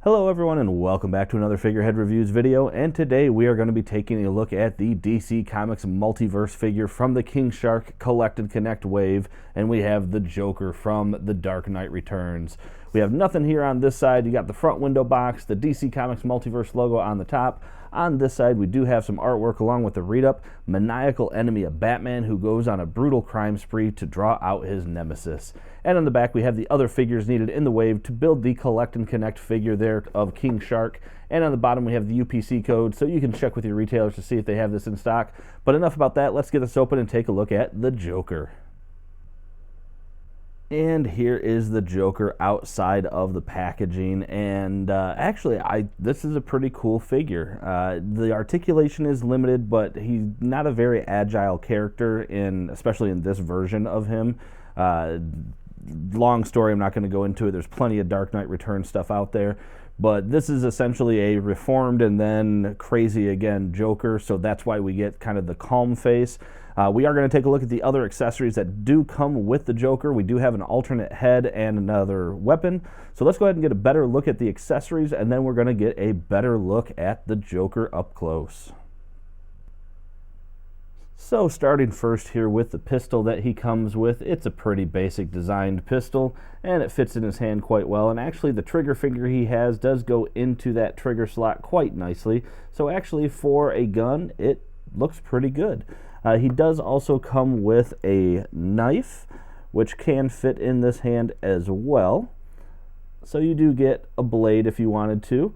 Hello everyone and welcome back to another Figurehead Reviews video, and today we are going to be taking a look at the DC Comics Multiverse figure from the King Shark Collect and Connect wave, and we have the Joker from The Dark Knight Returns. We have nothing here on this side. You got the front window box, the DC Comics Multiverse logo on the top. On this side, we do have some artwork along with the read-up, Maniacal enemy, a Batman who goes on a brutal crime spree to draw out his nemesis. And on the back, we have the other figures needed in the wave to build the Collect and Connect figure there of King Shark. And on the bottom, we have the UPC code, so you can check with your retailers to see if they have this in stock. But enough about that. Let's get this open and take a look at the Joker. And here is the Joker outside of the packaging, and actually, this is a pretty cool figure. The articulation is limited, but he's not a very agile character, especially in this version of him. Long story, I'm not going to go into it. There's plenty of Dark Knight Returns stuff out there, but this is essentially a reformed and then crazy again Joker, so that's why we get kind of the calm face. We are going to take a look at the other accessories that do come with the Joker. We do have an alternate head and another weapon. So let's go ahead and get a better look at the accessories, and then we're going to get a better look at the Joker up close. So starting first here with the pistol that he comes with, it's a pretty basic designed pistol, and it fits in his hand quite well. And actually the trigger finger he has does go into that trigger slot quite nicely. So actually for a gun, it looks pretty good. He does also come with a knife, which can fit in this hand as well. So you do get a blade if you wanted to.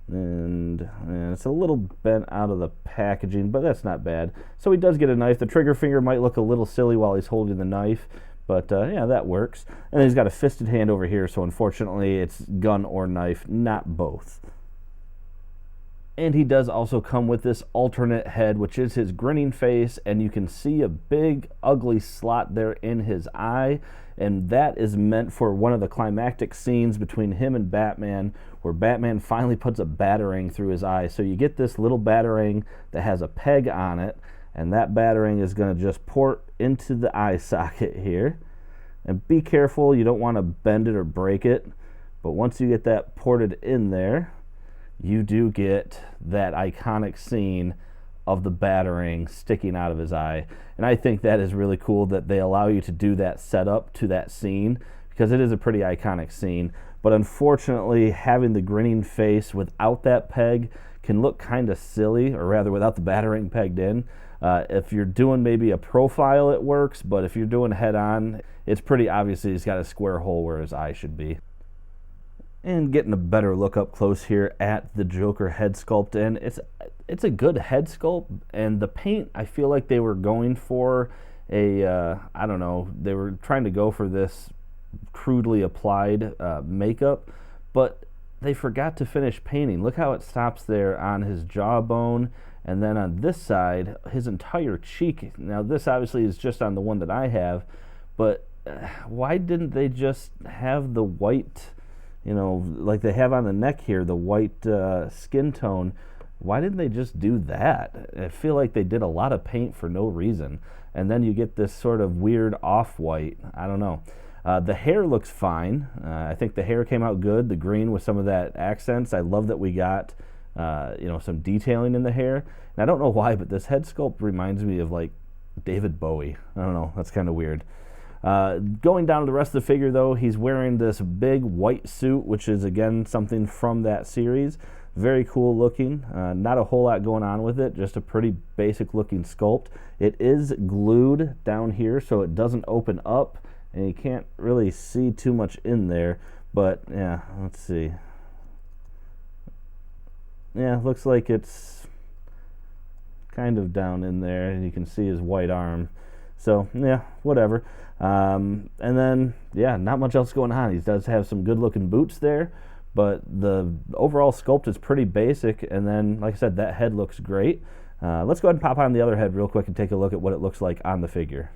And it's a little bent out of the packaging, but that's not bad. So he does get a knife. The trigger finger might look a little silly while he's holding the knife, but yeah, that works. And then he's got a fisted hand over here, so unfortunately it's gun or knife, not both. And he does also come with this alternate head, which is his grinning face, and you can see a big ugly slot there in his eye, and that is meant for one of the climactic scenes between him and Batman, where Batman finally puts a batarang through his eye. So you get this little batarang that has a peg on it, and that batarang is going to just port into the eye socket here. And be careful, you don't want to bend it or break it, but once you get that ported in there, you do get that iconic scene of the batarang sticking out of his eye. And I think that is really cool that they allow you to do that setup to that scene, because it is a pretty iconic scene. But unfortunately, having the grinning face without that peg can look kind of silly, or rather without the batarang pegged in. If you're doing maybe a profile, it works, but if you're doing head on, it's pretty obvious he's got a square hole where his eye should be. And getting a better look up close here at the Joker head sculpt, and it's a good head sculpt, and the paint, I feel like they were going for I don't know, they were trying to go for this crudely applied makeup, but they forgot to finish painting. Look how it stops there on his jawbone, and then on this side, his entire cheek. Now this obviously is just on the one that I have, but why didn't they just have the white, you know, like they have on the neck here, the white skin tone? Why didn't they just do that? I feel like they did a lot of paint for no reason. And then you get this sort of weird off-white. I don't know. The hair looks fine. I think the hair came out good. The green with some of that accents. I love that we got some detailing in the hair. And I don't know why, but this head sculpt reminds me of like David Bowie. I don't know. That's kind of weird. Going down to the rest of the figure, though, he's wearing this big white suit, which is, again, something from that series. Very cool looking. Not a whole lot going on with it, just a pretty basic looking sculpt. It is glued down here, so it doesn't open up, and you can't really see too much in there. But, yeah, let's see. Yeah, looks like it's kind of down in there, and you can see his white arm. So, yeah, whatever. And then, yeah, not much else going on. He does have some good-looking boots there, but the overall sculpt is pretty basic. And then, like I said, that head looks great. Let's go ahead and pop on the other head real quick and take a look at what it looks like on the figure.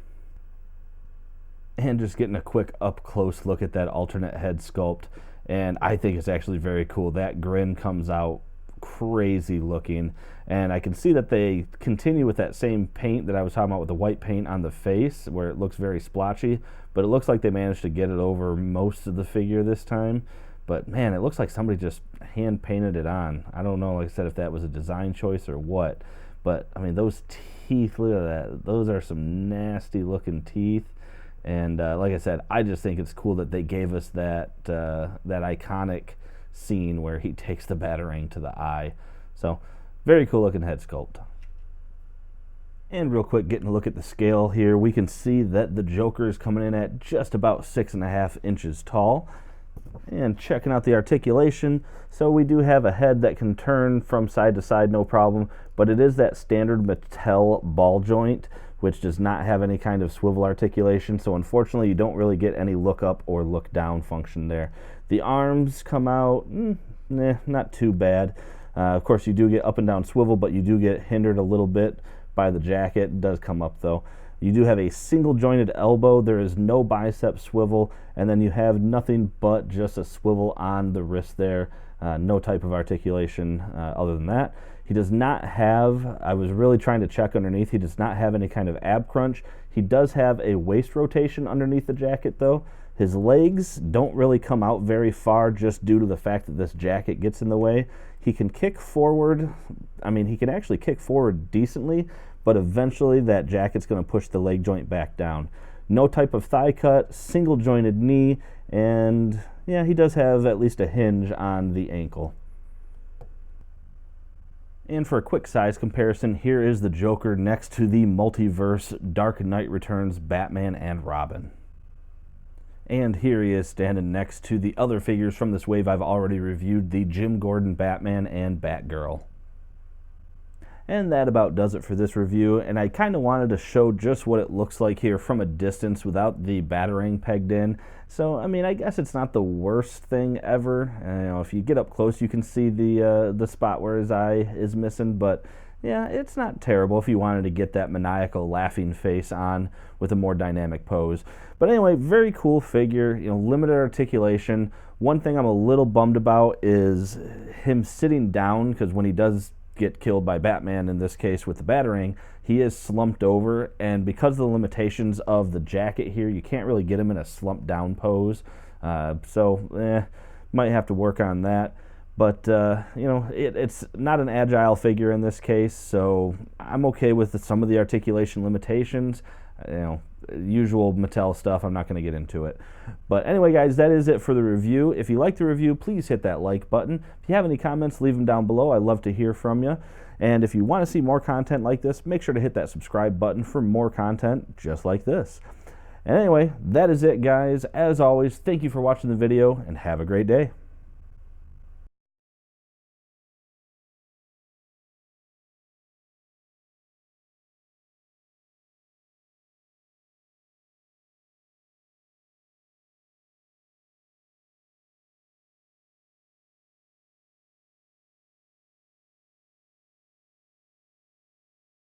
And just getting a quick up-close look at that alternate head sculpt. And I think it's actually very cool. That grin comes out crazy looking, and I can see that they continue with that same paint that I was talking about with the white paint on the face, where it looks very splotchy, but it looks like they managed to get it over most of the figure this time. but man, it looks like somebody just hand painted it on. I don't know, like I said, if that was a design choice or what, but I mean, those teeth, look at that. Those are some nasty looking teeth. And like I said, I just think it's cool that they gave us that that iconic scene where he takes the batarang to the eye. So very cool looking head sculpt. And real quick, getting a look at the scale here, we can see that the Joker is coming in at just about 6.5 inches tall. And checking out the articulation, so we do have a head that can turn from side to side no problem, but it is that standard Mattel ball joint, which does not have any kind of swivel articulation, so unfortunately you don't really get any look up or look down function there. The arms come out, not too bad. Of course you do get up and down swivel, but you do get hindered a little bit by the jacket. It does come up though. You do have a single jointed elbow, there is no bicep swivel, and then you have nothing but just a swivel on the wrist there. No type of articulation other than that. He does not have, I was really trying to check underneath, he does not have any kind of ab crunch. He does have a waist rotation underneath the jacket though. His legs don't really come out very far just due to the fact that this jacket gets in the way. He can kick forward, I mean he can actually kick forward decently, but eventually that jacket's going to push the leg joint back down. No type of thigh cut, single jointed knee, and yeah, he does have at least a hinge on the ankle. And for a quick size comparison, here is the Joker next to the Multiverse Dark Knight Returns Batman and Robin. And here he is standing next to the other figures from this wave I've already reviewed, the Jim Gordon Batman and Batgirl. And that about does it for this review, and I kind of wanted to show just what it looks like here from a distance without the batarang pegged in. So, I mean, I guess it's not the worst thing ever. You know, if you get up close, you can see the spot where his eye is missing, but yeah, it's not terrible if you wanted to get that maniacal laughing face on with a more dynamic pose. But anyway, very cool figure, you know, limited articulation. One thing I'm a little bummed about is him sitting down, because when he does get killed by Batman, in this case with the batarang, he is slumped over, and because of the limitations of the jacket here, you can't really get him in a slumped down pose. Might have to work on that. But you know, it's not an agile figure in this case, so I'm okay with some of the articulation limitations. You know, usual Mattel stuff, I'm not going to get into it. But anyway, guys, that is it for the review. If you liked the review, please hit that like button. If you have any comments, leave them down below. I'd love to hear from you. And if you want to see more content like this, make sure to hit that subscribe button for more content just like this. And anyway, that is it, guys. As always, thank you for watching the video, and have a great day.